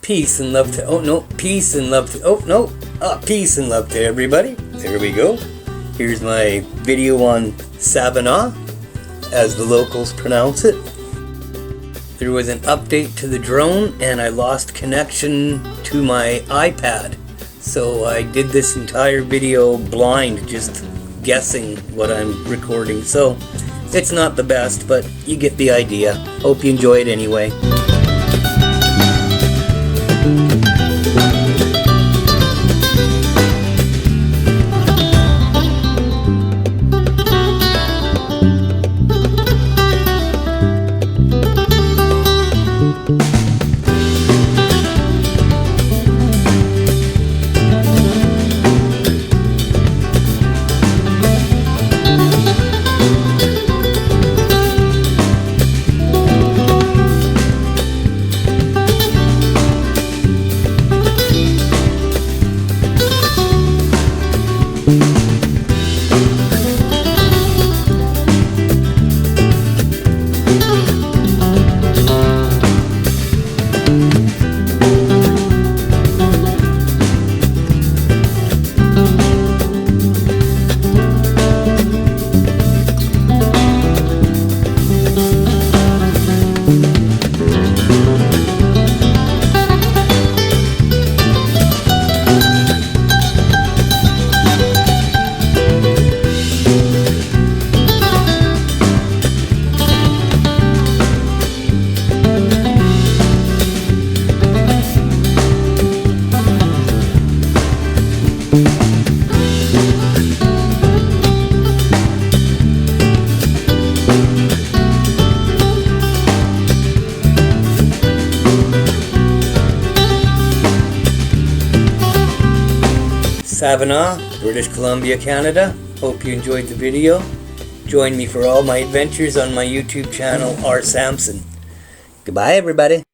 Peace and love to, peace and love to, peace and love to everybody. There we go. Here's my video on Savona, as the locals pronounce it. There was an update to the drone and I lost connection to my iPad. So I did this entire video blind, just guessing what I'm recording. So it's not the best, but you get the idea. Hope you enjoy it anyway. Savona, British Columbia, Canada. Hope you enjoyed the video. Join me for all my adventures on my YouTube channel, R. Sampson. Goodbye, everybody.